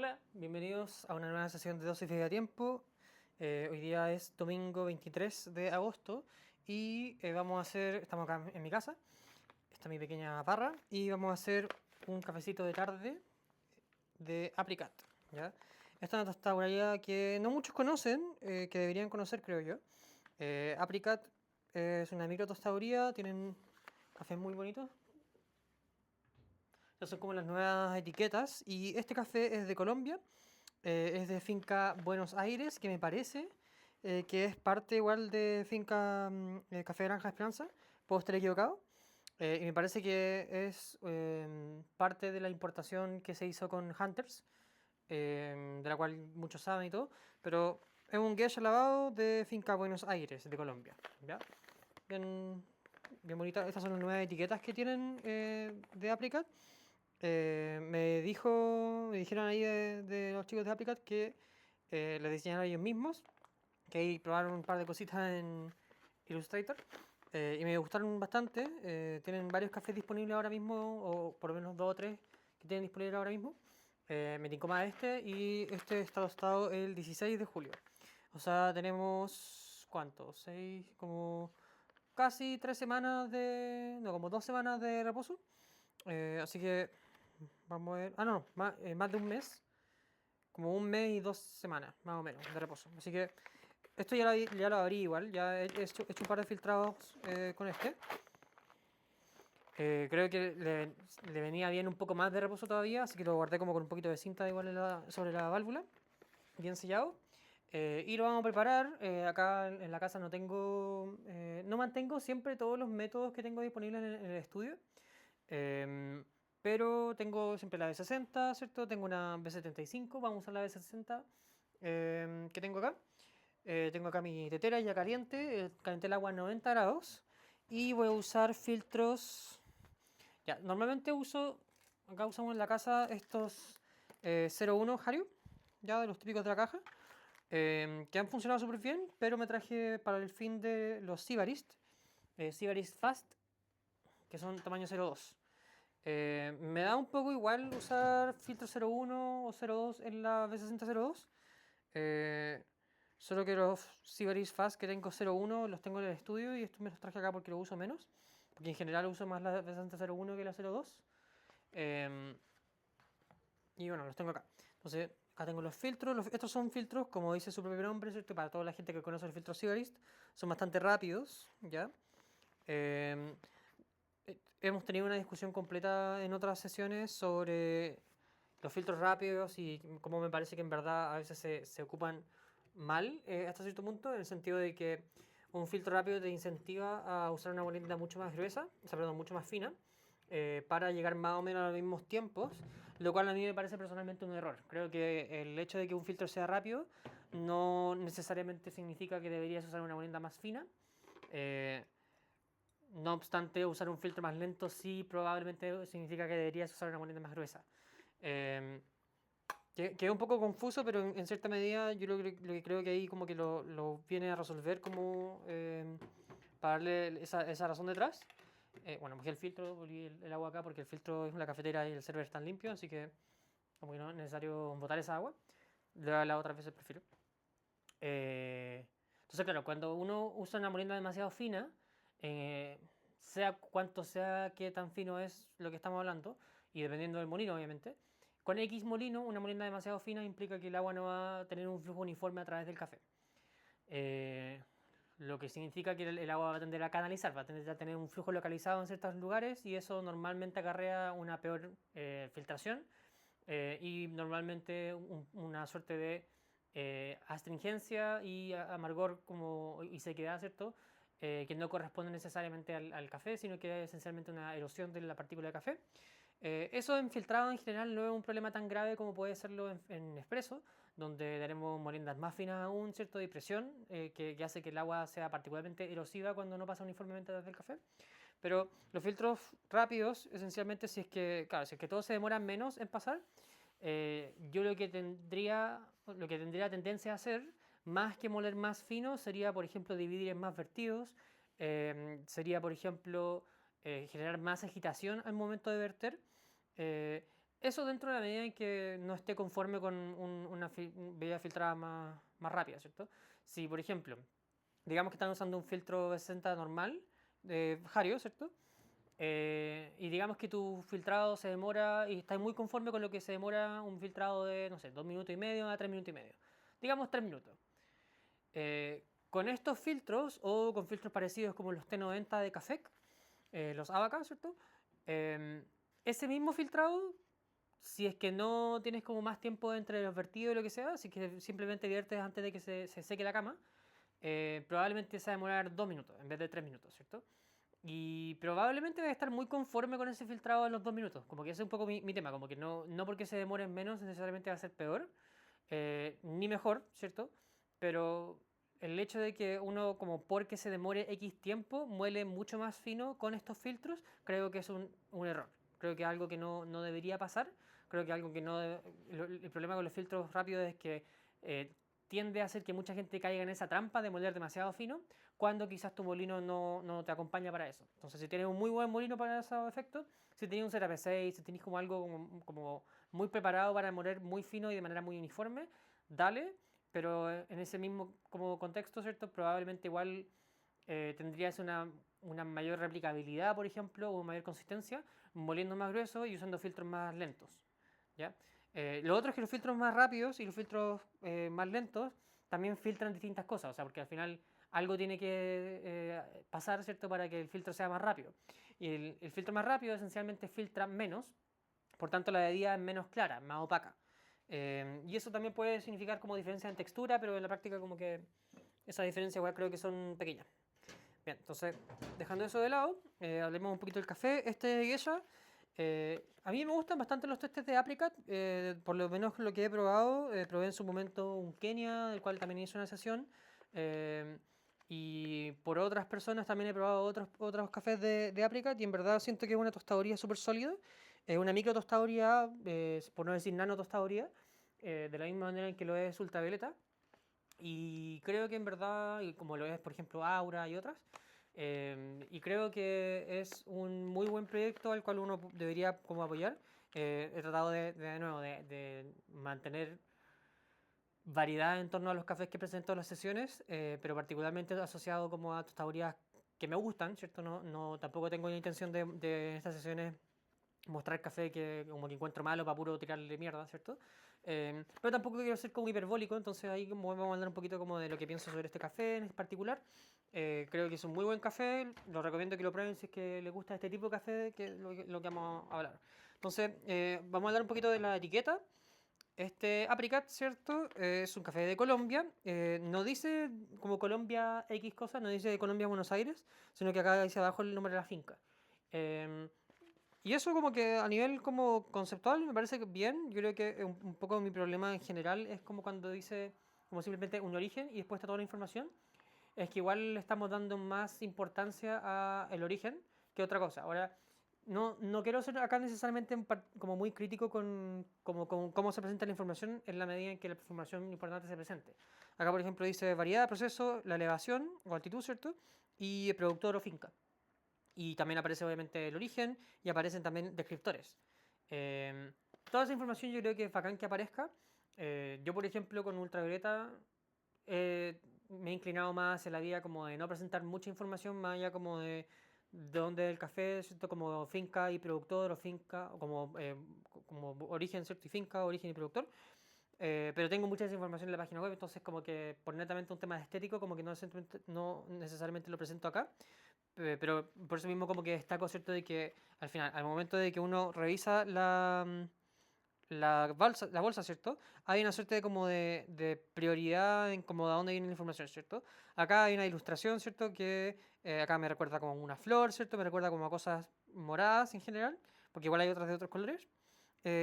Hola, bienvenidos a una nueva sesión de Dosis de Tiempo. Hoy día es domingo 23 de agosto y estamos acá en mi casa, esta es mi pequeña barra, y vamos a hacer un cafecito de tarde de Apricat, ¿ya? Esta es una tostaduría que no muchos conocen, que deberían conocer, creo yo. Apricat es una micro tostaduría, tienen cafés muy bonitos. Estas son como las nuevas etiquetas y este café es de Colombia. Es de Finca Buenos Aires, que me parece que es parte igual de Finca Café Granja Esperanza. Puedo estar equivocado. Y me parece que es parte de la importación que se hizo con Hunters, de la cual muchos saben y todo. Pero es un geisha lavado de Finca Buenos Aires, de Colombia. ¿Ya? Bien, bien bonita. Estas son las nuevas etiquetas que tienen de Aplicat. Me dijeron ahí de los chicos de Aplicat que les diseñaron ellos mismos, que ahí probaron un par de cositas en Illustrator y me gustaron bastante. Tienen varios cafés disponibles ahora mismo, o por lo menos dos o tres que tienen disponibles ahora mismo. Me tincó más este y este está tostado el 16 de julio. O sea, tenemos, ¿cuánto? Seis, como casi 3 semanas de... No, como 2 semanas de reposo. Así que vamos a ver. Ah, no, más de un mes. Como un mes y 2 semanas, más o menos, de reposo. Así que esto ya lo abrí igual. Ya he hecho un par de filtrados con este. Creo que le venía bien un poco más de reposo todavía, así que lo guardé como con un poquito de cinta igual sobre la válvula, bien sellado. Y lo vamos a preparar. Acá en la casa no mantengo siempre todos los métodos que tengo disponibles en el estudio. Em, pero tengo siempre la B60, ¿cierto? Tengo una B75, vamos a usar la B60 que tengo acá. Tengo acá mi tetera ya caliente, calenté el agua a 90 grados y voy a usar filtros. Ya, normalmente acá usamos en la casa estos 01 Hario, ya de los típicos de la caja, que han funcionado súper bien, pero me traje para el fin de los Sibarist, Sibarist Fast, que son tamaño 02. Me da un poco igual usar filtro 01 o 02 en la V6002. Eh, Solo que los Sibaris Fast que tengo 01 los tengo en el estudio y estos me los traje acá porque los uso menos. Porque en general uso más la V6001 que la 02. Eh, y bueno, los tengo acá. Entonces, acá tengo los filtros. Estos son filtros, como dice su propio nombre, ¿cierto? Para toda la gente que conoce el filtro Sibarist, son bastante rápidos, ¿ya? Eh, Hemos tenido una discusión completa en otras sesiones sobre los filtros rápidos y cómo me parece que en verdad a veces se ocupan mal hasta cierto punto, en el sentido de que un filtro rápido te incentiva a usar una molienda mucho más gruesa, o sea, perdón, mucho más fina, para llegar más o menos a los mismos tiempos, lo cual a mí me parece personalmente un error. Creo que el hecho de que un filtro sea rápido no necesariamente significa que deberías usar una molienda más fina. Eh, no obstante, usar un filtro más lento sí probablemente significa que deberías usar una molienda más gruesa. Eh, que es un poco confuso, pero en cierta medida yo lo que creo que ahí como que lo viene a resolver como para darle esa razón detrás. Bueno, bajé el filtro, volví el agua acá porque el filtro es una cafetera y el server están limpio, así que como que no es necesario botar esa agua. La otra vez prefiero. Entonces, claro, cuando uno usa una molienda demasiado fina, eh, sea cuánto sea, qué tan fino es lo que estamos hablando, y dependiendo del molino, obviamente, con X molino, una molienda demasiado fina implica que el agua no va a tener un flujo uniforme a través del café. Eh, lo que significa que el agua va a tender a canalizar, va a tender a tener un flujo localizado en ciertos lugares y eso normalmente acarrea una peor filtración y normalmente una suerte de astringencia y amargor y sequedad, ¿cierto? Que no corresponde necesariamente al café, sino que es esencialmente una erosión de la partícula de café. Eso en filtrado en general no es un problema tan grave como puede serlo en expreso, donde tenemos moliendas más finas aún, ¿cierto? De presión, que hace que el agua sea particularmente erosiva cuando no pasa uniformemente desde el café. Pero los filtros rápidos, esencialmente, claro, si es que todo se demora menos en pasar, yo lo que tendría tendencia a hacer, más que moler más fino, sería, por ejemplo, dividir en más vertidos, sería, por ejemplo, generar más agitación al momento de verter, Eso dentro de la medida en que no esté conforme con una bebida filtrada más rápida, ¿cierto? Si, por ejemplo, digamos que están usando un filtro 60 normal de Hario, ¿cierto? Y digamos que tu filtrado se demora y estás muy conforme con lo que se demora un filtrado de, no sé, 2 minutos y medio a 3 minutos y medio. Digamos 3 minutos. Con estos filtros o con filtros parecidos como los T90 de Cafec, los Abaca, ¿cierto? Eh, Ese mismo filtrado, si es que no tienes como más tiempo entre los vertidos y lo que sea, si es que simplemente viertes antes de que se seque la cama, probablemente se va a demorar 2 minutos en vez de 3 minutos, ¿cierto? Y probablemente voy a estar muy conforme con ese filtrado en los 2 minutos. Como que ese es un poco mi tema, como que no porque se demoren menos necesariamente va a ser peor, ni mejor, ¿cierto? Pero el hecho de que uno, como porque se demore X tiempo, muele mucho más fino con estos filtros, creo que es un error. Creo que es algo que no debería pasar. Creo que algo que no... El problema con los filtros rápidos es que eh, tiende a hacer que mucha gente caiga en esa trampa de moler demasiado fino cuando quizás tu molino no te acompaña para eso. Entonces, si tienes un muy buen molino para esos efectos, si tienes un ZP6, si tienes como algo como muy preparado para moler muy fino y de manera muy uniforme, dale, pero en ese mismo como contexto, ¿cierto? Probablemente igual tendrías una mayor replicabilidad, por ejemplo, o mayor consistencia, moliendo más grueso y usando filtros más lentos, ¿ya? Lo otro es que los filtros más rápidos y los filtros más lentos también filtran distintas cosas, o sea, porque al final algo tiene que pasar, ¿cierto?, para que el filtro sea más rápido. Y el filtro más rápido esencialmente filtra menos, por tanto la bebida es menos clara, más opaca. Y eso también puede significar como diferencia en textura, pero en la práctica como que esas diferencias igual creo que son pequeñas. Bien, entonces, dejando eso de lado, hablemos un poquito del café. Este de Geisha, a mí me gustan bastante los testes de Apricot, por lo menos lo que he probado. Probé en su momento un Kenia, del cual también hice una sesión. eh, y por otras personas también he probado otros cafés de Apricot y en verdad siento que es una tostaduría súper sólida. Es una micro tostaduría, por no decir nano tostaduría, de la misma manera en que lo es ultravioleta. Y creo que en verdad, y como lo es por ejemplo Aura y otras, y creo que es un muy buen proyecto al cual uno debería como apoyar. He tratado de nuevo de mantener variedad en torno a los cafés que presento en las sesiones, pero particularmente asociado como a tostadurías que me gustan, ¿cierto? Tampoco tengo la intención de en estas sesiones mostrar café que como que encuentro malo para puro tirarle mierda, ¿cierto? Pero tampoco quiero ser como hiperbólico, entonces ahí como vamos a hablar un poquito como de lo que pienso sobre este café en particular. Creo que es un muy buen café, lo recomiendo que lo prueben si es que les gusta este tipo de café, que es lo que vamos a hablar. Entonces, vamos a hablar un poquito de la etiqueta. Este Apricot, ¿cierto? Es un café de Colombia. No dice como Colombia X cosa, no dice de Colombia Buenos Aires, sino que acá dice abajo el nombre de la finca. Eh, y eso como que a nivel como conceptual me parece que bien. Yo creo que un poco mi problema en general es como cuando dice como simplemente un origen y después está toda la información. Es que igual le estamos dando más importancia al origen que otra cosa. Ahora, no quiero ser acá necesariamente como muy crítico con cómo se presenta la información en la medida en que la información importante se presente. Acá, por ejemplo, dice variedad, proceso, la elevación o altitud, ¿cierto? Y el productor o finca. Y también aparece obviamente el origen y aparecen también descriptores. Eh, Toda esa información yo creo que es bacán que aparezca. Yo, por ejemplo, con ultravioleta me he inclinado más en la vía como de no presentar mucha información, más allá como de dónde es el café, ¿cierto? Como finca y productor, o finca, o como origen, ¿cierto? Y finca, origen y productor. Pero tengo mucha desinformación en la página web, entonces como que por netamente un tema de estético, como que no necesariamente lo presento acá. Pero por eso mismo como que destaco, ¿cierto? De que al final, al momento de que uno revisa la bolsa, ¿cierto? Hay una suerte de como de prioridad en como de dónde viene la información, ¿cierto? Acá hay una ilustración, ¿cierto? Que acá me recuerda como una flor, ¿cierto? Me recuerda como a cosas moradas en general, porque igual hay otras de otros colores.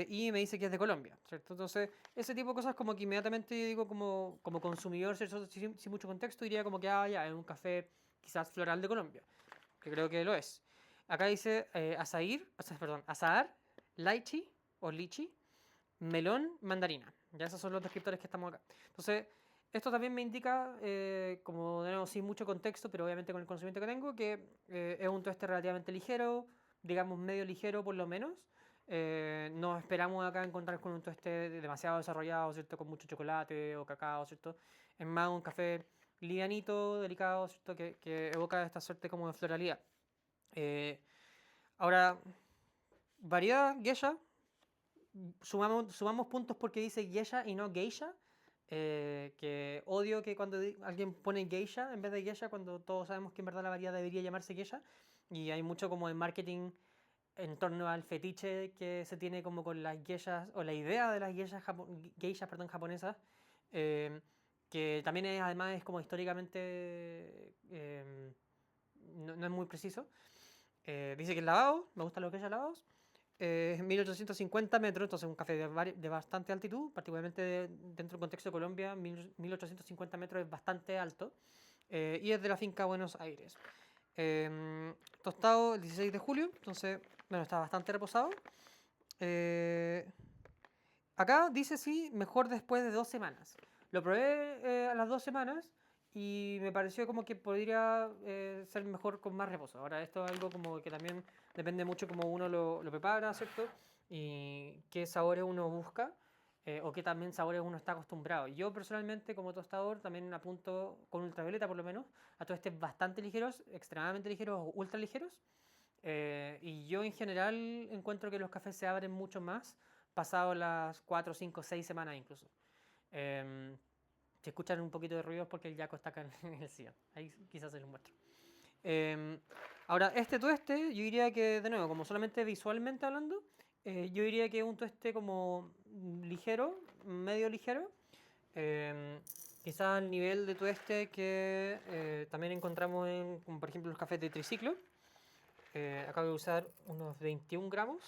Y me dice que es de Colombia, ¿cierto? Entonces, ese tipo de cosas como que inmediatamente yo digo como consumidor, ¿cierto? Sin mucho contexto, diría como que, ya, es un café quizás floral de Colombia, que creo que lo es. Acá dice azahar, lychee o lichi, melón, mandarina. Ya esos son los descriptores que estamos acá. Entonces, esto también me indica, como de nuevo, sin mucho contexto, pero obviamente con el conocimiento que tengo, que es un tueste relativamente ligero, digamos medio ligero por lo menos. No esperamos acá encontrar con un tueste demasiado desarrollado, ¿cierto? Con mucho chocolate o cacao, ¿cierto? Es más un café livianito, delicado, ¿cierto? Que evoca esta suerte como de floralidad. Eh, Ahora, variedad, geisha. Sumamos puntos porque dice geisha y no geisha. Que odio que cuando alguien pone geisha en vez de geisha, cuando todos sabemos que en verdad la variedad debería llamarse geisha. Y hay mucho como de marketing en torno al fetiche que se tiene como con las geishas, o la idea de las geishas, perdón, japonesas, eh, que también es, además es como históricamente no es muy preciso. Dice que es lavado, me gustan los geishas lavados. 1850 metros, entonces un café de bastante altitud, particularmente dentro del contexto de Colombia, 1850 metros es bastante alto. Y es de la finca Buenos Aires. Tostado el 16 de julio, entonces, bueno, está bastante reposado. Eh, Acá dice sí, mejor después de 2 semanas. Lo probé a las 2 semanas y me pareció como que podría ser mejor con más reposo. Ahora, esto es algo como que también depende mucho cómo uno lo prepara, ¿cierto? Y qué sabores uno busca o qué también sabores uno está acostumbrado. Yo personalmente como tostador también apunto con ultravioleta por lo menos a tostes bastante ligeros, extremadamente ligeros o ultra ligeros. Y yo en general encuentro que los cafés se abren mucho más pasado las 4, 5, 6 semanas incluso. Em, si escuchan un poquito de ruido es porque el Yaco está acá en el sillón. Ahí quizás se los muestro. Em, Ahora, este tueste, yo diría que, de nuevo, como solamente visualmente hablando, yo diría que es un tueste como ligero, medio ligero. Em, Quizás al nivel de tueste que también encontramos en, como por ejemplo, los cafés de triciclo. Acabo de usar unos 21 gramos.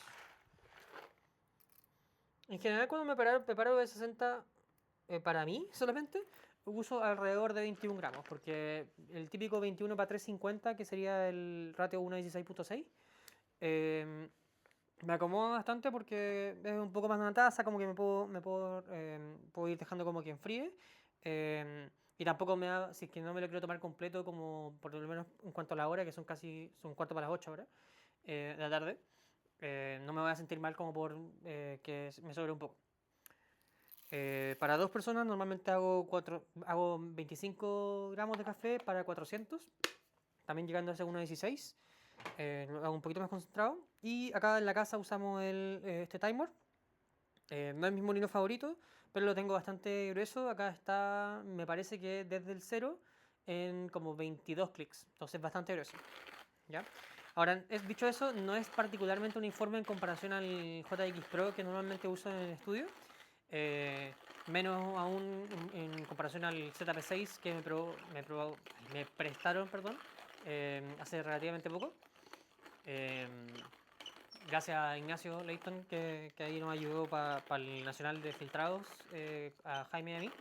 En general, cuando me preparo de 60 para mí solamente, uso alrededor de 21 gramos, porque el típico 21 para 350, que sería el ratio 1:16.6, eh, me acomoda bastante porque es un poco más de una taza, como que puedo ir dejando como que enfríe. Y tampoco me da, si es que no me lo quiero tomar completo, como por lo menos en cuanto a la hora, que son cuarto para las 8 horas de la tarde, no me voy a sentir mal como por que me sobre un poco. Para dos personas normalmente hago 25 gramos de café para 400, también llegando a ese 1:16. Lo hago un poquito más concentrado. Y acá en la casa usamos este timer. No es mi molino favorito, pero lo tengo bastante grueso. Acá está, me parece que desde el cero en como 22 clics. Entonces bastante grueso. ¿Ya? Ahora, dicho eso, no es particularmente uniforme en comparación al JX Pro que normalmente uso en el estudio. Eh, Menos aún en comparación al ZP6 que me prestaron, perdón, hace relativamente poco. Eh, Gracias a Ignacio Leighton que ahí nos ayudó para el Nacional de Filtrados, a Jaime y a mí,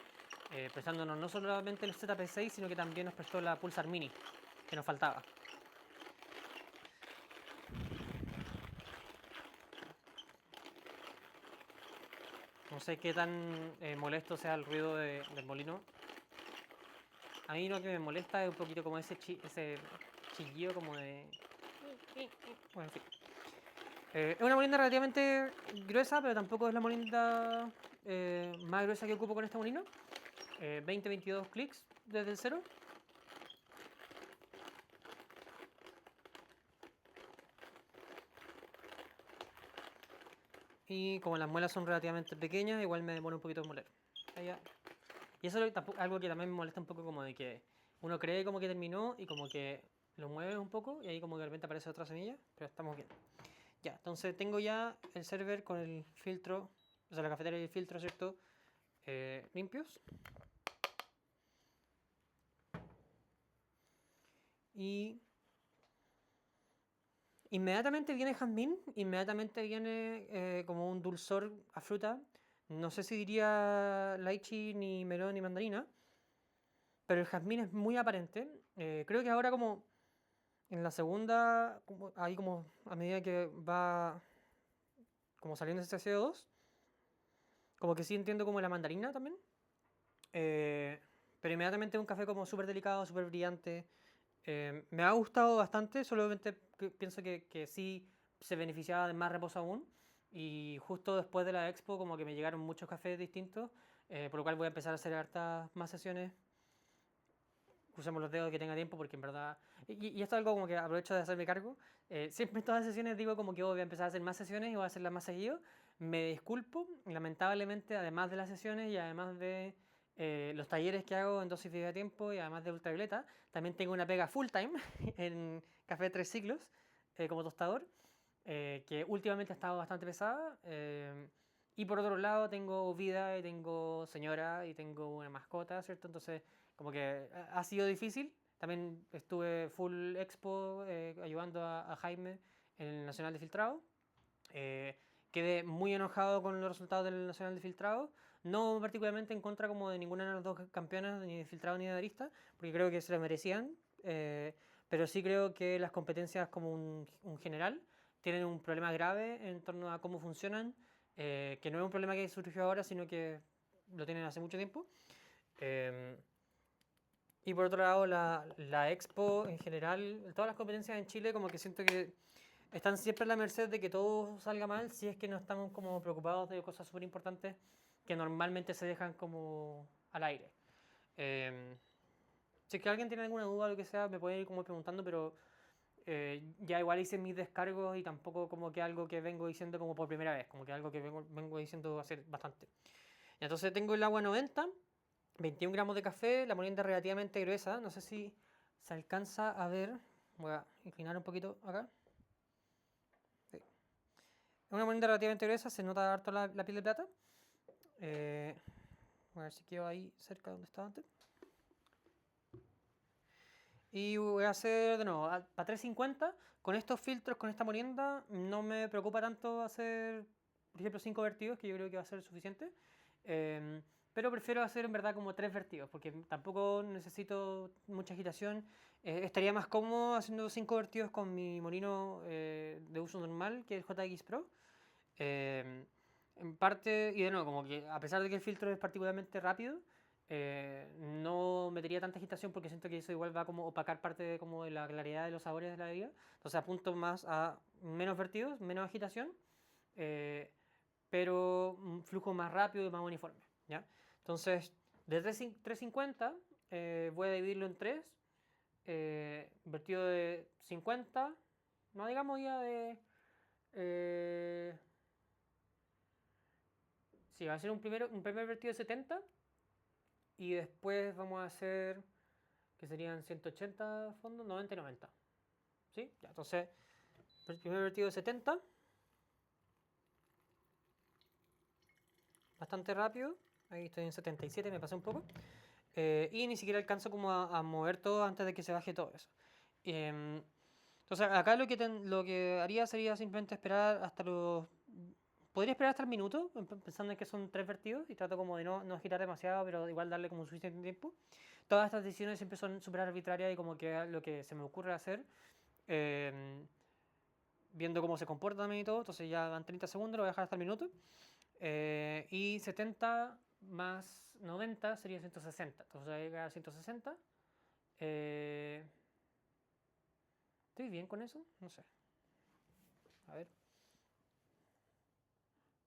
prestándonos no solamente el ZP6, sino que también nos prestó la Pulsar Mini, que nos faltaba. No sé qué tan molesto sea el ruido del molino. A mí lo que me molesta es un poquito como ese chillido como de... Bueno, en fin. Es una molinda relativamente gruesa, pero tampoco es la molinda más gruesa que ocupo con este molino. 20-22 clics desde el cero. Y como las muelas son relativamente pequeñas, igual me demora un poquito en moler. Allá. Y eso es algo que también me molesta un poco, como de que uno cree como que terminó y como que lo mueve un poco y ahí como que de repente aparece otra semilla, pero estamos bien. Ya, entonces tengo ya el server con el filtro, o sea, la cafetera y el filtro, ¿cierto? Limpios. Y inmediatamente viene jazmín, inmediatamente viene como un dulzor a fruta. No sé si diría lychee, ni melón, ni mandarina, pero el jazmín es muy aparente. Creo que ahora como en la segunda, ahí como a medida que va como saliendo ese CO2, como que sí entiendo como la mandarina también. Eh, pero inmediatamente un café como súper delicado, súper brillante. Me ha gustado bastante, solamente pienso que sí se beneficiaba de más reposo aún. Y justo después de la expo como que me llegaron muchos cafés distintos, por lo cual voy a empezar a hacer hartas más sesiones. Crucemos los dedos que tenga tiempo porque en verdad... Y esto es algo como que aprovecho de hacerme cargo. Siempre en todas las sesiones digo como que voy a empezar a hacer más sesiones y voy a hacerlas más seguido. Me disculpo, lamentablemente, además de las sesiones y además de los talleres que hago en dosis de tiempo y además de ultravioleta, también tengo una pega full time en Café Tres Ciclos como tostador, que últimamente ha estado bastante pesada. Y por otro lado tengo vida y tengo señora y tengo una mascota, ¿cierto? Entonces como que ha sido difícil. También estuve full expo ayudando a Jaime en el Nacional de Filtrado. Quedé muy enojado con los resultados del Nacional de Filtrado. No particularmente en contra como de ninguna de las dos campeonas, ni de Filtrado ni de Arista, porque creo que se lo merecían. Pero sí creo que las competencias como un general tienen un problema grave en torno a cómo funcionan, que no es un problema que surgió ahora, sino que lo tienen hace mucho tiempo. Y por otro lado, la expo en general, todas las competencias en Chile, como que siento que están siempre a la merced de que todo salga mal si es que no estamos como preocupados de cosas súper importantes que normalmente se dejan como al aire. Si es que alguien tiene alguna duda o lo que sea, me puede ir como preguntando, pero ya igual hice mis descargos y tampoco como que algo que vengo diciendo como por primera vez, como que algo que vengo diciendo hace bastante. Entonces tengo el agua 90, 21 gramos de café, la molienda relativamente gruesa, no sé si se alcanza a ver, voy a inclinar un poquito acá. Sí. Es una molienda relativamente gruesa, se nota harto la piel de plata. Voy a ver si quedo ahí cerca de donde estaba antes. Y voy a hacer de nuevo, para 350, con estos filtros, con esta molienda, no me preocupa tanto hacer, por ejemplo, 5 vertidos, que yo creo que va a ser suficiente. Pero prefiero hacer en verdad como 3 vertidos, porque tampoco necesito mucha agitación. Estaría más cómodo haciendo 5 vertidos con mi molino de uso normal, que es el JX Pro. En parte, y de nuevo, como que a pesar de que el filtro es particularmente rápido, no metería tanta agitación porque siento que eso igual va como opacar parte de, como de la claridad de los sabores de la bebida. Entonces apunto más a menos vertidos, menos agitación, eh, pero un flujo más rápido y más uniforme. ¿Ya? Entonces, de 350 voy a dividirlo en 3. Vertido de 50, no digamos ya de... sí, va a ser un primer vertido de 70 y después vamos a hacer que serían 180 fondos, 90 y 90. ¿Sí? Ya, entonces, el primer vertido de 70, bastante rápido. Ahí estoy en 77, me pasé un poco. Y ni siquiera alcanzo como a mover todo antes de que se baje todo eso. Entonces, acá lo que haría sería simplemente esperar hasta los... Podría esperar hasta el minuto, pensando en que son 3 vertidos, y trato como de no agitar demasiado, pero igual darle como suficiente tiempo. Todas estas decisiones siempre son súper arbitrarias y como que lo que se me ocurre hacer, viendo cómo se comporta también y todo. Entonces ya van 30 segundos, lo voy a dejar hasta el minuto. Y 70 más 90 sería 160. Entonces voy a llegar a 160. ¿Estoy bien con eso? No sé. A ver.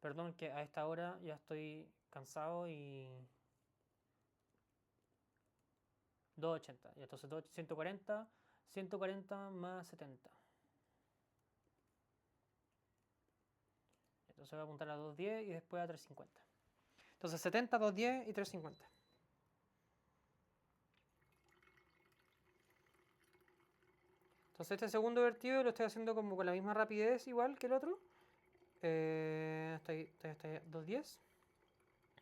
Perdón que a esta hora ya estoy cansado y... 280. Y entonces 140. 140 más 70. Entonces voy a apuntar a 210 y después a 350. Entonces 70, 210 y 350. Entonces este segundo vertido lo estoy haciendo como con la misma rapidez igual que el otro. Estoy 210.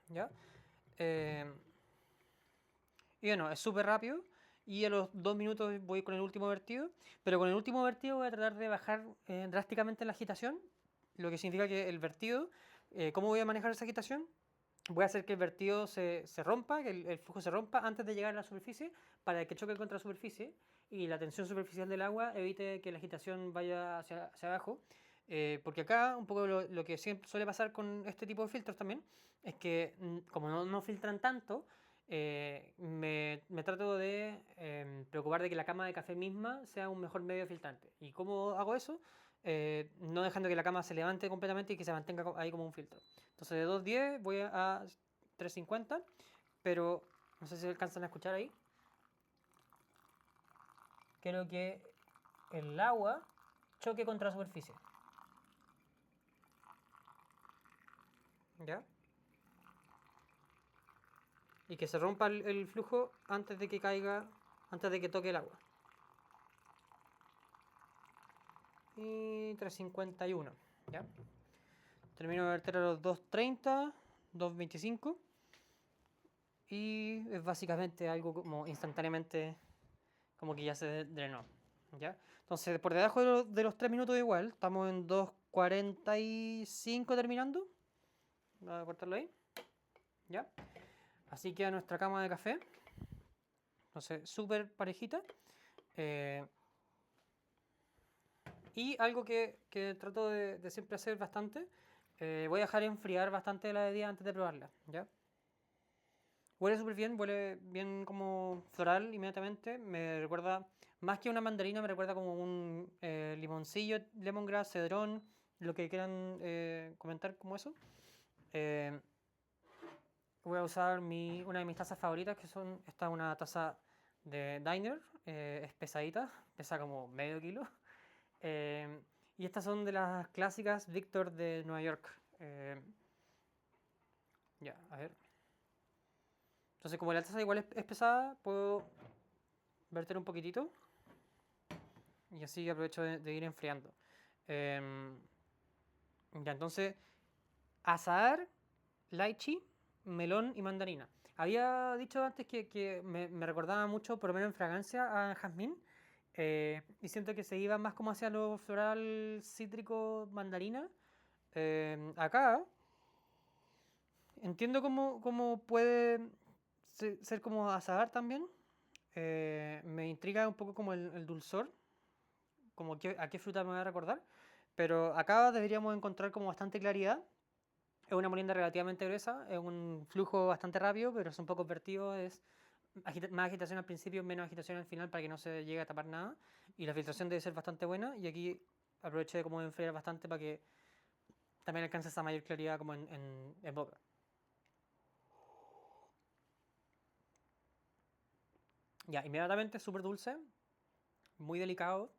¿Ya? Y bueno, es súper rápido. Y a los 2 minutos voy con el último vertido. Pero con el último vertido voy a tratar de bajar drásticamente la agitación. Lo que significa que el vertido, ¿cómo voy a manejar esa agitación? Voy a hacer que el vertido se rompa, que el flujo se rompa antes de llegar a la superficie para que choque contra la superficie y la tensión superficial del agua evite que la agitación vaya hacia abajo. Porque acá un poco lo que siempre suele pasar con este tipo de filtros también es que como no filtran tanto, me trato de preocupar de que la cama de café misma sea un mejor medio filtrante. ¿Y cómo hago eso? No dejando que la cama se levante completamente y que se mantenga ahí como un filtro. Entonces de 210 voy a 350, pero no sé si alcanzan a escuchar ahí. Quiero que el agua choque contra la superficie. ¿Ya? Y que se rompa el flujo antes de que caiga, antes de que toque el agua. Y 351, ¿ya? Termino de verter a los 230, 225. Y es básicamente algo como instantáneamente, como que ya se drenó, ¿ya? Entonces, por debajo de los 3 minutos igual, estamos en 2:45 terminando. Voy a cortarlo ahí, ¿ya? Así queda nuestra cama de café. Entonces, súper parejita. Y algo que trato de siempre hacer bastante, voy a dejar enfriar bastante la bebida antes de probarla, ¿ya? Huele súper bien, huele bien como floral inmediatamente. Me recuerda, más que una mandarina, me recuerda como un limoncillo, lemongrass, cedrón, lo que quieran comentar como eso. Eh, Voy a usar una de mis tazas favoritas, que son, esta es una taza de Diner, es pesadita, pesa como medio kilo. Eh, y estas son de las clásicas Victor de Nueva York. Ya, a ver. Entonces, como la taza igual es pesada, puedo verter un poquitito y así aprovecho de ir enfriando. Em, ya, entonces, azahar, lychee, melón y mandarina. Había dicho antes que me recordaba mucho, por lo menos en fragancia, a jazmín. Y siento que se iba más como hacia lo floral, cítrico, mandarina. Acá entiendo cómo puede ser como azahar también. Me intriga un poco como el dulzor, como a qué fruta me voy a recordar. Pero acá deberíamos encontrar como bastante claridad. Es una molienda relativamente gruesa, es un flujo bastante rápido, pero son pocos vertidos, es más agitación al principio, menos agitación al final para que no se llegue a tapar nada. Y la filtración debe ser bastante buena. Y aquí aproveché de como enfriar bastante para que también alcance esa mayor claridad como en boca. Ya, inmediatamente súper dulce, muy delicado.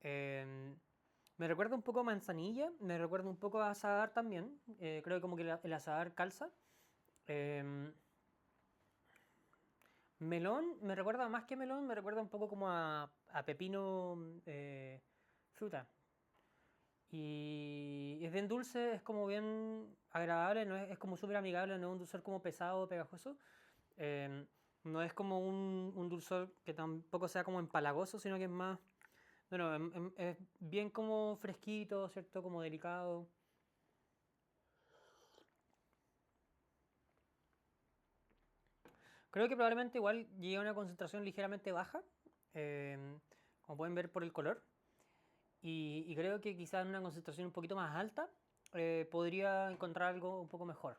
em, Me recuerda un poco a manzanilla, me recuerda un poco a azahar también. Creo que como que el azahar calza. Em, Melón, me recuerda más que melón, me recuerda un poco como a pepino fruta. Y es bien dulce, es como bien agradable, no es como súper amigable, no es un dulzor como pesado, pegajoso. Em, no es como un dulzor que tampoco sea como empalagoso, sino que es más, bueno, es bien como fresquito, ¿cierto? Como delicado. Creo que probablemente igual llegue a una concentración ligeramente baja, como pueden ver por el color. Y creo que quizás en una concentración un poquito más alta podría encontrar algo un poco mejor.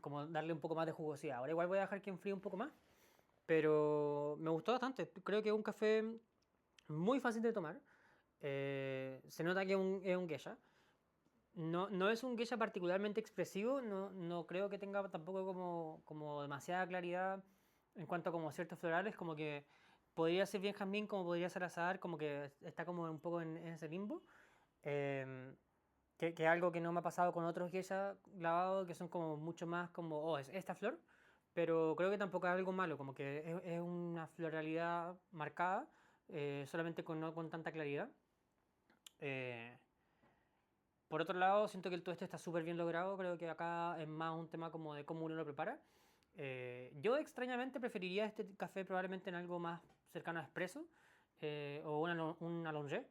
Como darle un poco más de jugosidad. Ahora igual voy a dejar que enfríe un poco más, pero me gustó bastante. Creo que es un café muy fácil de tomar. Se nota que es un geisha. No es un geisha particularmente expresivo, no creo que tenga tampoco como demasiada claridad en cuanto a como ciertos florales, como que podría ser bien jazmín, como podría ser azahar, como que está como un poco en ese limbo. Em, que es algo que no me ha pasado con otros geisha lavados, que son como mucho más como, oh, es esta flor, pero creo que tampoco es algo malo, como que es una floralidad marcada, solamente no con tanta claridad. Eh, por otro lado, siento que el tueste está súper bien logrado. Creo que acá es más un tema como de cómo uno lo prepara. Yo extrañamente preferiría este café probablemente en algo más cercano a espresso o un allongé.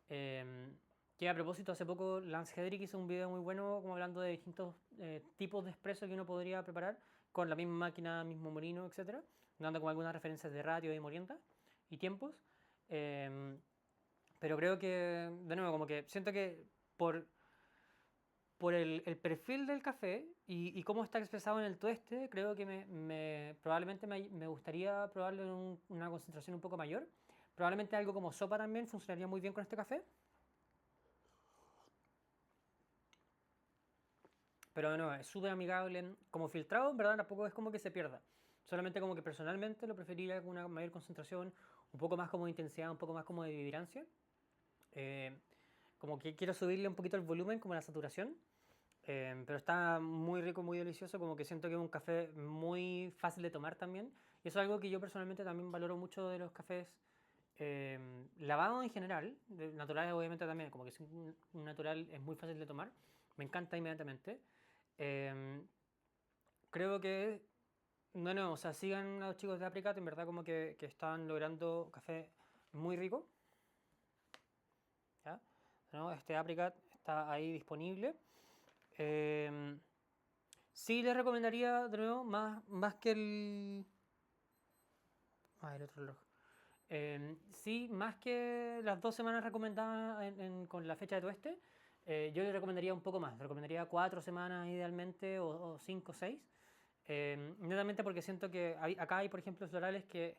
Que a propósito, hace poco Lance Hedrick hizo un video muy bueno como hablando de distintos tipos de espresso que uno podría preparar con la misma máquina, mismo molino, etcétera, dando como algunas referencias de ratio y molienda y tiempos. Pero creo que, de nuevo, como que siento que por por el perfil del café y cómo está expresado en el tueste, creo que probablemente me gustaría probarlo en una concentración un poco mayor. Probablemente algo como sopa también funcionaría muy bien con este café. Pero no, es súper amigable. Como filtrado, en verdad, tampoco es como que se pierda. Solamente como que personalmente lo preferiría con una mayor concentración, un poco más como de intensidad, un poco más como de vibrancia. Eh, Como que quiero subirle un poquito el volumen, como la saturación. Pero está muy rico, muy delicioso, como que siento que es un café muy fácil de tomar también. Y eso es algo que yo personalmente también valoro mucho de los cafés lavados en general, naturales obviamente también, como que es un natural es muy fácil de tomar, me encanta inmediatamente. Em, Creo que, no, no, o sea, sigan a los chicos de Apricot, en verdad como que están logrando café muy rico, ¿ya? ¿No? Este Apricot está ahí disponible. Em, Sí, les recomendaría de nuevo, más que el. Ah, el otro reloj. Sí, más que las 2 semanas recomendadas con la fecha de tueste, yo les recomendaría un poco más. Les recomendaría 4 semanas idealmente o 5 o 6. Netamente porque siento que acá hay, por ejemplo, florales que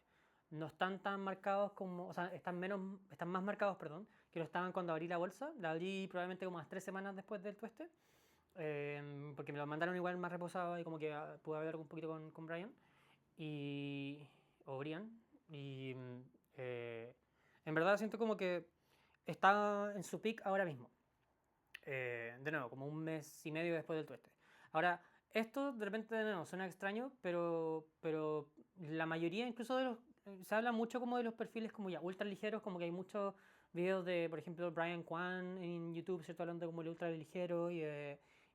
no están tan marcados como. O sea, están más marcados, perdón, que lo estaban cuando abrí la bolsa. La abrí probablemente como unas 3 semanas después del tueste. Porque me lo mandaron igual más reposado y como que pude hablar un poquito con Brian y, o Brian y eh, en verdad siento como que está en su peak ahora mismo. De nuevo, como un mes y medio después del tueste. Ahora, esto de repente de nuevo suena extraño, pero la mayoría incluso de los. Se habla mucho como de los perfiles como ya ultra ligeros, como que hay muchos videos de, por ejemplo, Brian Kwan en YouTube, ¿cierto? Hablando como el ultra ligero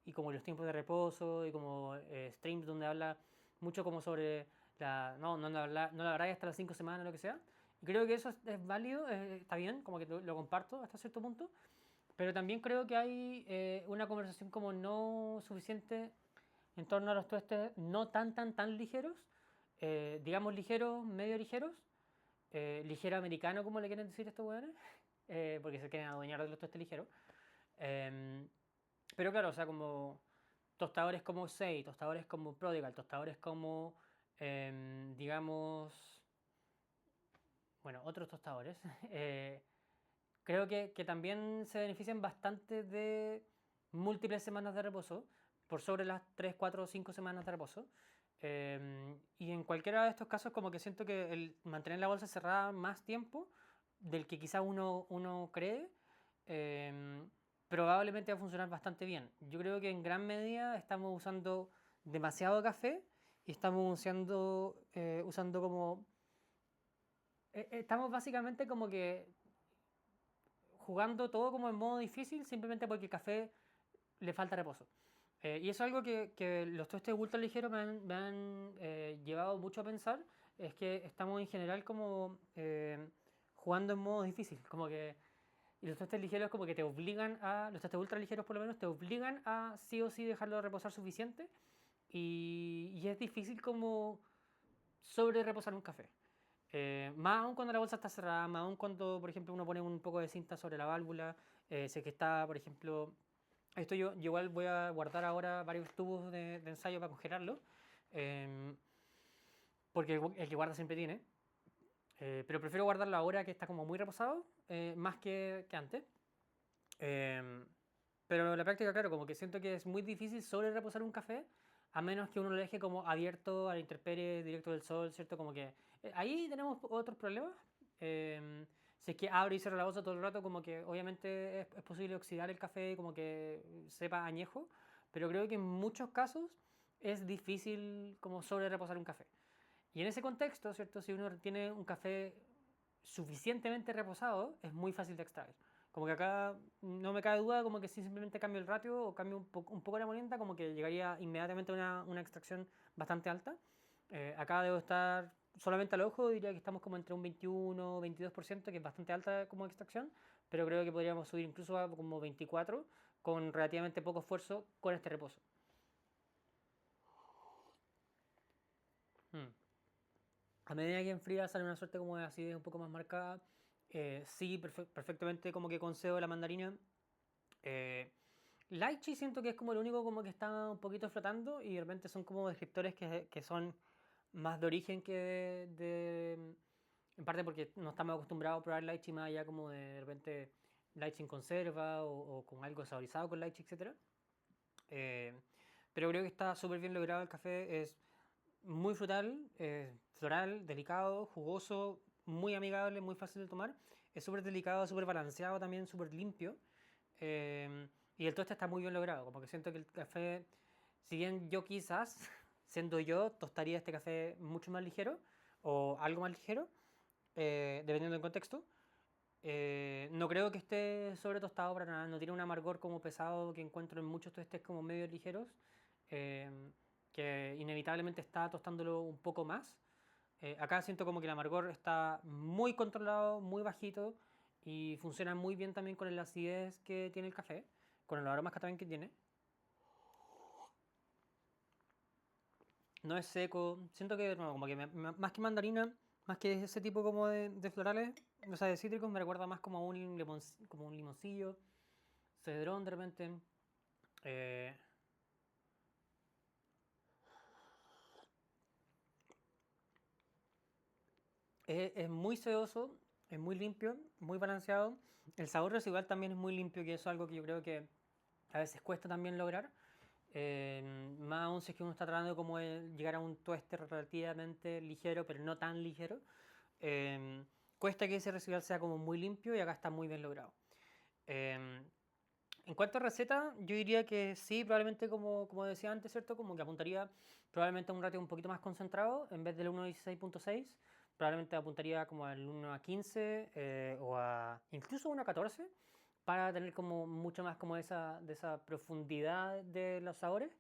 y como los tiempos de reposo y como streams donde habla mucho como sobre no la verdad hasta las 5 semanas, lo que sea. Y creo que eso es válido, está bien, como que lo comparto hasta cierto punto. Pero también creo que hay una conversación como no suficiente en torno a los tuestes no tan ligeros, digamos ligeros, medio ligeros, ligero americano como le quieren decir estos weones, porque se quieren adueñar de los tuestes ligeros. Em, pero claro, o sea, como tostadores como Sei, tostadores como Prodigal, tostadores como, digamos, bueno, otros tostadores, creo que también se benefician bastante de múltiples semanas de reposo, por sobre las 3 4 o 5 semanas de reposo. Y en cualquiera de estos casos como que siento que el mantener la bolsa cerrada más tiempo del que quizá uno cree, eh, probablemente va a funcionar bastante bien. Yo creo que en gran medida estamos usando demasiado café y estamos usando como. Estamos básicamente como que jugando todo como en modo difícil simplemente porque el café le falta reposo. Y eso es algo que los tostes ultra ligeros me han llevado mucho a pensar, es que estamos en general como jugando en modo difícil, como que. Y los tostes ligeros como que te obligan los tostes ultra ligeros por lo menos, te obligan a sí o sí dejarlo reposar suficiente y es difícil como sobre reposar un café. Más aún cuando la bolsa está cerrada, más aún cuando, por ejemplo, uno pone un poco de cinta sobre la válvula, sé que está, por ejemplo, esto yo igual voy a guardar ahora varios tubos de ensayo para congelarlo, eh, porque el que guarda siempre tiene, pero prefiero guardarlo ahora que está como muy reposado, más que antes. Eh, pero en la práctica, claro, como que siento que es muy difícil sobre reposar un café, a menos que uno lo deje como abierto a la intemperie, directo del sol, ¿cierto? Como que ahí tenemos otros problemas. Si es que abre y cierra la bolsa todo el rato, como que obviamente es posible oxidar el café, como que sepa añejo, pero creo que en muchos casos es difícil como sobre reposar un café. Y en ese contexto, ¿cierto? Si uno tiene un café suficientemente reposado, es muy fácil de extraer. Como que acá no me cabe duda, como que si simplemente cambio el ratio o cambio un poco la molienda, como que llegaría inmediatamente a una extracción bastante alta. Acá debo estar solamente al ojo, diría que estamos como entre un 21-22%, que es bastante alta como extracción, pero creo que podríamos subir incluso a como 24 con relativamente poco esfuerzo con este reposo. Mm. A medida que enfría sale una suerte como de acidez un poco más marcada. Sí, perfectamente como que concedo la mandarina. Eh, Lychee siento que es como el único como que está un poquito flotando y de repente son como descriptores que son más de origen que en parte porque no estamos acostumbrados a probar lychee más allá como de repente lychee en conserva o con algo saborizado con lychee, etcétera. Eh, pero creo que está súper bien logrado el café, es muy frutal, floral, delicado, jugoso, muy amigable, muy fácil de tomar. Es súper delicado, súper balanceado también, súper limpio. Eh, y el toste está muy bien logrado, como que siento que el café, si bien yo quizás, siendo yo, tostaría este café mucho más ligero o algo más ligero, dependiendo del contexto, no creo que esté sobre tostado para nada, no tiene un amargor como pesado que encuentro en muchos tostes como medio ligeros, eh, que inevitablemente está tostándolo un poco más. Acá siento como que el amargor está muy controlado, muy bajito y funciona muy bien también con la acidez que tiene el café, con los aromas que también que tiene. No es seco, siento que no, como que más que mandarina, más que ese tipo como de florales, o sea, de cítricos, me recuerda más como a un, como un limoncillo, cedrón de repente. eh, es muy sedoso, es muy limpio, muy balanceado. El sabor residual también es muy limpio, que eso es algo que yo creo que a veces cuesta también lograr. Más aún si es que uno está tratando como de llegar a un tueste relativamente ligero, pero no tan ligero. eh, Cuesta que ese residual sea como muy limpio y acá está muy bien logrado. Eh, en cuanto a receta, yo diría que sí, probablemente como decía antes, ¿cierto? Como que apuntaría probablemente a un ratio un poquito más concentrado, en vez del 1,16.6, probablemente apuntaría como al 1,15 o a incluso 1,14 para tener como mucho más como de esa profundidad de los sabores.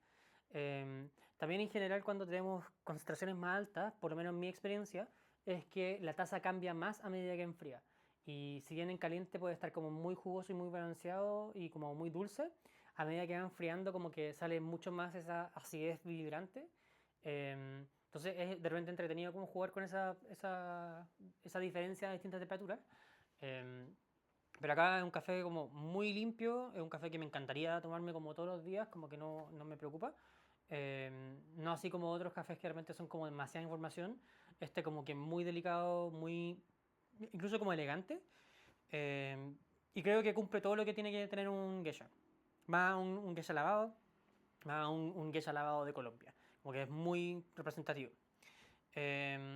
También en general cuando tenemos concentraciones más altas, por lo menos en mi experiencia, es que la taza cambia más a medida que enfría. Y si bien en caliente puede estar como muy jugoso y muy balanceado y como muy dulce, a medida que va enfriando como que sale mucho más esa acidez vibrante. Entonces es de repente entretenido como jugar con esa diferencia de distintas temperaturas. Em, pero acá es un café como muy limpio, es un café que me encantaría tomarme como todos los días, como que no me preocupa. No así como otros cafés que realmente son como demasiada información. Este como que muy delicado, muy incluso como elegante. eh, y creo que cumple todo lo que tiene que tener un geisha. Más un geisha lavado, más un geisha lavado de Colombia. Como que es muy representativo.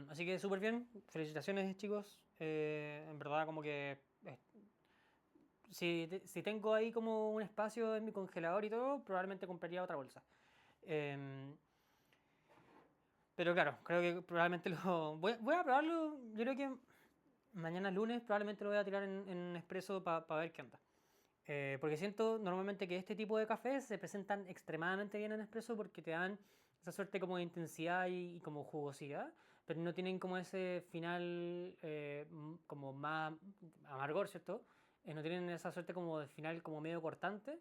Así que súper bien, felicitaciones chicos. En verdad como que si tengo ahí como un espacio en mi congelador y todo, probablemente compraría otra bolsa. Em, pero claro, creo que probablemente lo... Voy a probarlo, yo creo que mañana lunes probablemente lo voy a tirar en espresso para ver qué onda. Porque siento normalmente que este tipo de cafés se presentan extremadamente bien en espresso porque te dan esa suerte como de intensidad y como jugosidad, pero no tienen como ese final como más amargor, ¿cierto? No tienen esa suerte como de final como medio cortante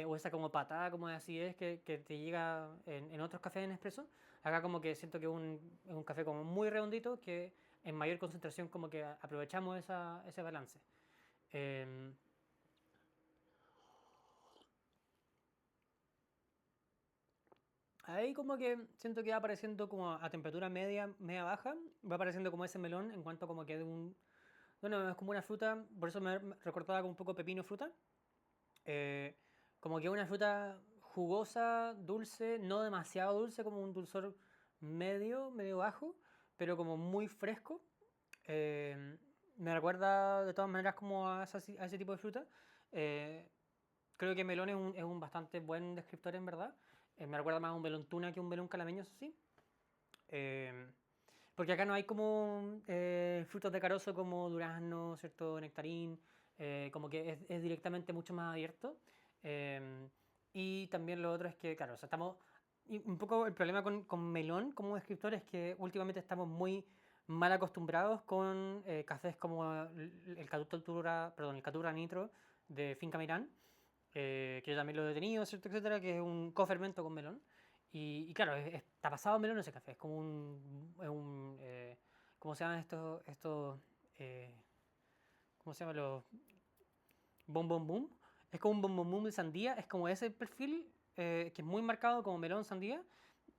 o esa como patada como de acidez que te llega en otros cafés en espresso. Acá como que siento que es un café como muy redondito que en mayor concentración como que aprovechamos ese balance. Em, Ahí como que siento que va apareciendo como a temperatura media baja, va apareciendo como ese melón en cuanto como que de un... Bueno, es como una fruta, por eso me recordaba como un poco pepino fruta. eh, Como que una fruta jugosa, dulce, no demasiado dulce, como un dulzor medio bajo, pero como muy fresco. Eh, Me recuerda de todas maneras como a ese tipo de fruta. Eh, Creo que melón es un bastante buen descriptor en verdad. Me recuerda más a un melón tuna que un melón calameño, eso sí. Eh, Porque acá no hay como frutos de carozo como durazno, ¿cierto? Nectarín. Como que es directamente mucho más abierto. Eh, y también lo otro es que, claro, o sea, estamos... Y un poco el problema con melón como descriptor es que últimamente estamos muy mal acostumbrados con cafés como el Caturra Nitro de Finca Mirán, que yo también lo he tenido, ¿cierto? Etcétera, que es un cofermento con melón. Y claro, está pasado melón ese café, es como ¿cómo se llaman ¿cómo se llaman los? Boom, boom, boom. es como un bombomum de sandía, es como ese perfil, que es muy marcado como melón sandía,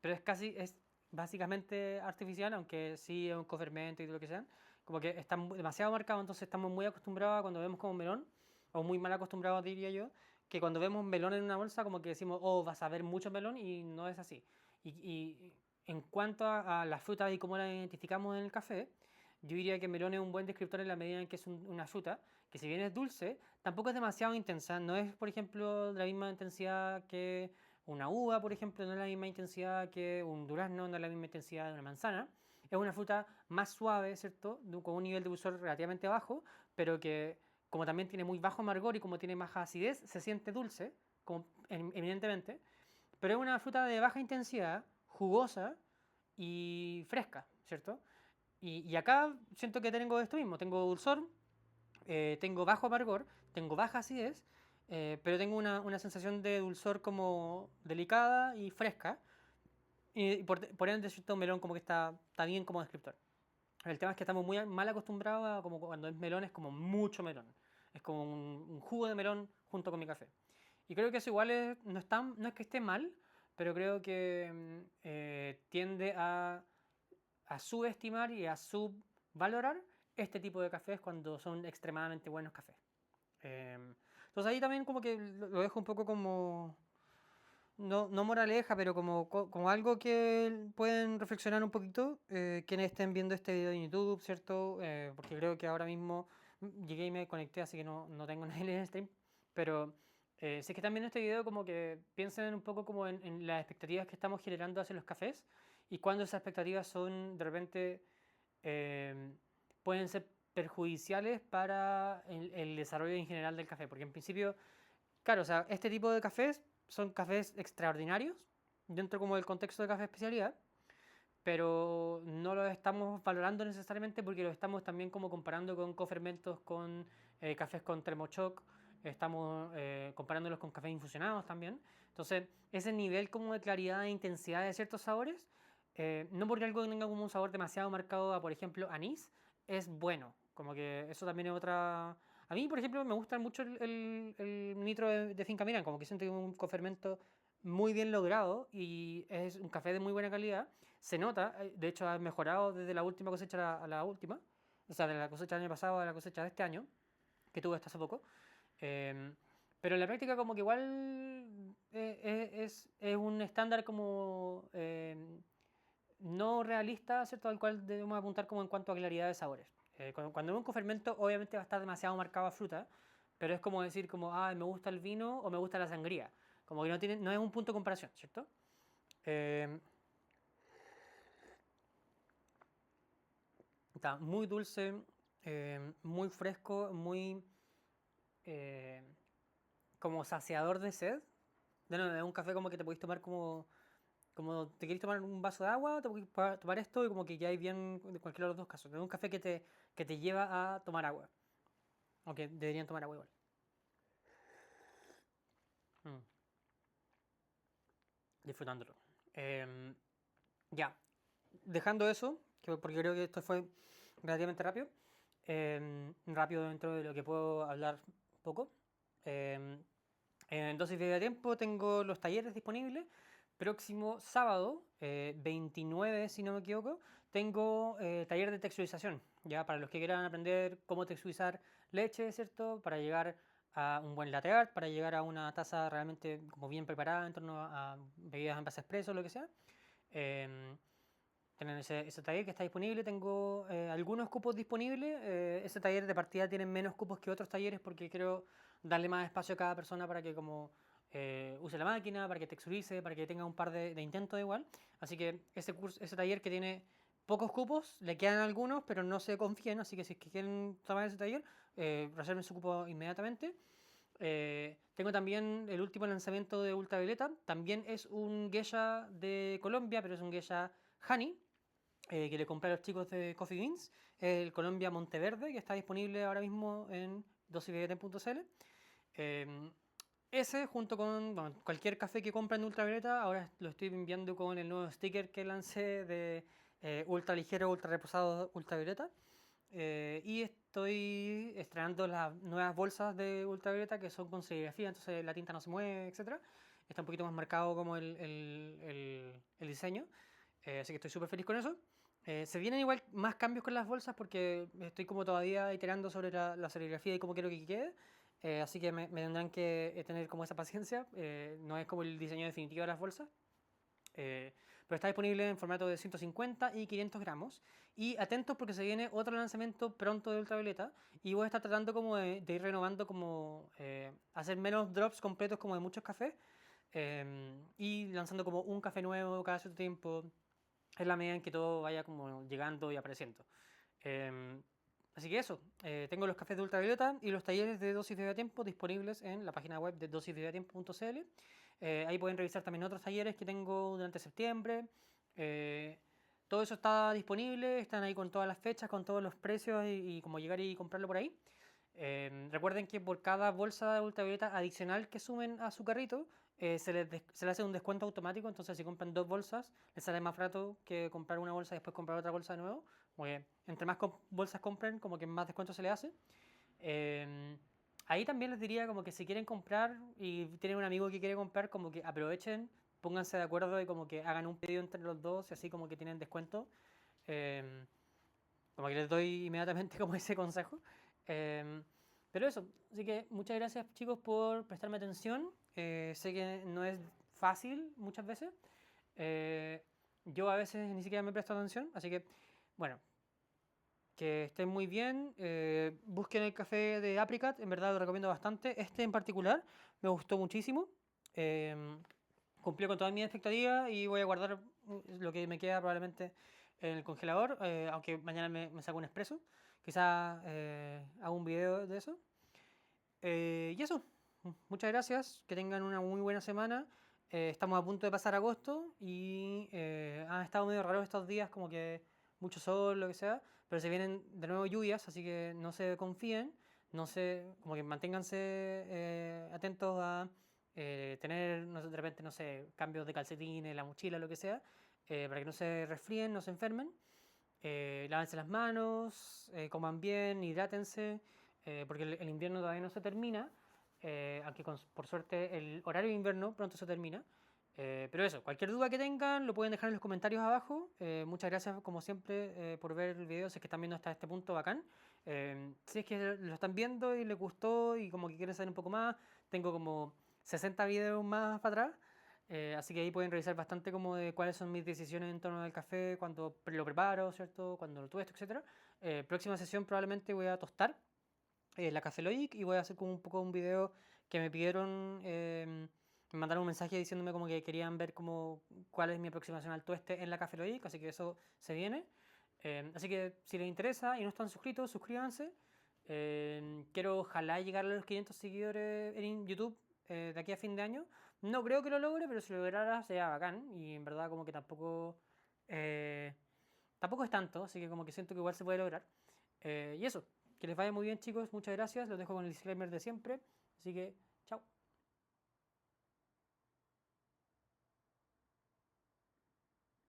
pero es básicamente artificial, aunque sí es un cofermento y todo lo que sea, como que está demasiado marcado, entonces estamos muy acostumbrados a cuando vemos como melón, o muy mal acostumbrados diría yo, que cuando vemos melón en una bolsa como que decimos, oh, vas a ver mucho melón y no es así. Y en cuanto a las frutas y cómo las identificamos en el café, yo diría que melón es un buen descriptor en la medida en que es una fruta, que si bien es dulce, tampoco es demasiado intensa, no es, por ejemplo, de la misma intensidad que una uva, por ejemplo, no es la misma intensidad que un durazno, no es la misma intensidad de una manzana. Es una fruta más suave, ¿cierto? Con un nivel de dulzor relativamente bajo, pero que como también tiene muy bajo amargor y como tiene baja acidez, se siente dulce, como, evidentemente, pero es una fruta de baja intensidad, jugosa y fresca, ¿cierto? Y acá siento que tengo esto mismo, tengo dulzor, tengo bajo amargor, tengo baja acidez, pero tengo una sensación de dulzor como delicada y fresca, y por ende cierto melón como que está bien como descriptor. El tema es que estamos muy mal acostumbrados a como cuando es melón es como mucho melón, es como un jugo de melón junto con mi café. Y creo que eso igual no es que esté mal, pero creo que tiende a subestimar y a subvalorar este tipo de cafés cuando son extremadamente buenos cafés. Entonces ahí también como que lo dejo un poco como, no moraleja, pero como algo que pueden reflexionar un poquito quienes estén viendo este video en YouTube, ¿cierto? Porque creo que ahora mismo llegué y me conecté, así que no tengo nadie en el stream, pero si es que están viendo este video como que piensen un poco como en las expectativas que estamos generando hacia los cafés y cuando esas expectativas son de repente eh, pueden ser perjudiciales para el desarrollo en general del café, porque en principio, claro, o sea, este tipo de cafés son cafés extraordinarios dentro como del contexto de café especialidad, pero no los estamos valorando necesariamente porque los estamos también como comparando con cofermentos, con cafés con termochoc, estamos comparándolos con cafés infusionados también. Entonces, ese nivel como de claridad e intensidad de ciertos sabores, no porque algo tenga como un sabor demasiado marcado a, por ejemplo, anís, es bueno. Como que eso también es otra... A mí, por ejemplo, me gusta mucho el nitro de Finca Mirán, como que siento que es un cofermento muy bien logrado y es un café de muy buena calidad. Se nota, de hecho ha mejorado desde la última cosecha a la última, o sea, de la cosecha del año pasado a la cosecha de este año, que tuve hasta hace poco. Eh, pero en la práctica como que igual es un estándar como no realista, ¿cierto? Al cual debemos apuntar como en cuanto a claridad de sabores. Cuando es un cofermento obviamente va a estar demasiado marcado a fruta, pero es como decir como, ah, me gusta el vino o me gusta la sangría. Como que no es un punto de comparación, ¿cierto? Eh, Está muy dulce, muy fresco, muy eh, como saciador de sed. De nuevo, es un café como que te podéis tomar como te queréis tomar un vaso de agua, te podéis tomar esto y como que ya hay bien de cualquiera de los dos casos. Es un café que te lleva a tomar agua. Aunque deberían tomar agua igual. Mm, disfrutándolo. Em, ya, dejando eso, porque creo que esto fue relativamente rápido. Rápido dentro de lo que puedo hablar poco. Em, En dosis de tiempo tengo los talleres disponibles. Próximo sábado, 29 si no me equivoco, tengo taller de texturización. Ya para los que quieran aprender cómo texturizar leche, ¿cierto? Para llegar a un buen latte art, para llegar a una taza realmente como bien preparada en torno a bebidas en base expreso o lo que sea. Em, Tienen ese taller que está disponible. Tengo algunos cupos disponibles. Ese taller de partida tiene menos cupos que otros talleres porque quiero darle más espacio a cada persona para que como use la máquina, para que texturice, para que tenga un par de intentos igual. Así que ese taller que tiene pocos cupos, le quedan algunos, pero no se confíen. Así que si es que quieren tomar ese taller, reserven su cupo inmediatamente. Tengo también el último lanzamiento de Ultravioleta. También es un geisha de Colombia, pero es un geisha honey, que le compré a los chicos de Coffee Beans, el Colombia Monteverde, que está disponible ahora mismo en dosisvioleta.cl. Eh, Ese, junto con bueno, cualquier café que compren de ultravioleta, ahora lo estoy enviando con el nuevo sticker que lancé de ultra ligero, ultra reposado ultravioleta. Y estoy estrenando las nuevas bolsas de ultravioleta que son con serigrafía, entonces la tinta no se mueve, etcétera. Está un poquito más marcado como el diseño, así que estoy súper feliz con eso. Se vienen igual más cambios con las bolsas porque estoy como todavía iterando sobre la serigrafía y cómo quiero que quede. Así que me tendrán que tener como esa paciencia. No es como el diseño definitivo de las bolsas. Eh, pero está disponible en formato de 150 y 500 gramos. Y atentos porque se viene otro lanzamiento pronto de ultravioleta. Y voy a estar tratando como de ir renovando, como hacer menos drops completos como de muchos cafés. Y lanzando como un café nuevo cada cierto tiempo. En la medida en que todo vaya como llegando y apareciendo. Em, Así que eso, tengo los cafés de ultravioleta y los talleres de dosis de tiempo disponibles en la página web de dosisdetiempo.cl. Ahí pueden revisar también otros talleres que tengo durante septiembre. Eh, Todo eso está disponible, están ahí con todas las fechas, con todos los precios y cómo llegar y comprarlo por ahí. Recuerden que por cada bolsa de ultravioleta adicional que sumen a su carrito, se les hace un descuento automático. Entonces, si compran dos bolsas, les sale más barato que comprar una bolsa y después comprar otra bolsa de nuevo. Muy bien. Entre más bolsas compren, como que más descuento se le hace. Eh, Ahí también les diría como que si quieren comprar y tienen un amigo que quiere comprar, como que aprovechen, pónganse de acuerdo y como que hagan un pedido entre los dos y así como que tienen descuento. Eh, Como que les doy inmediatamente como ese consejo. Eh, pero eso, así que muchas gracias chicos por prestarme atención. Sé que no es fácil muchas veces. Eh, yo a veces ni siquiera me presto atención, así que bueno, que estén muy bien. Busquen el café de Apricot, en verdad lo recomiendo bastante. Este en particular me gustó muchísimo. Eh, Cumplió con todas mis expectativas y voy a guardar lo que me queda probablemente en el congelador, aunque mañana me saco un expreso. Quizás hago un video de eso. Y eso, muchas gracias, que tengan una muy buena semana. Estamos a punto de pasar agosto y han estado medio raros estos días, como que mucho sol, lo que sea, pero se vienen de nuevo lluvias, así que no se confíen, no se, como que manténganse atentos a tener no sé, de repente, no sé, cambios de calcetines, la mochila, lo que sea, para que no se resfríen, no se enfermen. Lávense las manos, coman bien, hidrátense, porque el invierno todavía no se termina, aunque por suerte el horario de invierno pronto se termina. Pero eso, cualquier duda que tengan lo pueden dejar en los comentarios abajo. Muchas gracias como siempre por ver el video, si es que están viendo hasta este punto, bacán. Si es que lo están viendo y les gustó y como que quieren saber un poco más, tengo como 60 videos más para atrás. Así que ahí pueden revisar bastante como de cuáles son mis decisiones en torno al café, cuando lo preparo, ¿cierto? Cuando lo tuesto, etcétera. Próxima sesión probablemente voy a tostar la Café Logic y voy a hacer como un poco un video que me pidieron, me mandaron un mensaje diciéndome como que querían ver como cuál es mi aproximación al tueste en la Café Logic, así que eso se viene. Así que si les interesa y no están suscritos, suscríbanse. Quiero ojalá llegar a los 500 seguidores en YouTube de aquí a fin de año. No creo que lo logre, pero si lo lograra sería bacán. Y en verdad como que eh, tampoco es tanto, así que como que siento que igual se puede lograr. Y eso, que les vaya muy bien chicos, muchas gracias. Los dejo con el disclaimer de siempre. Así que, chao.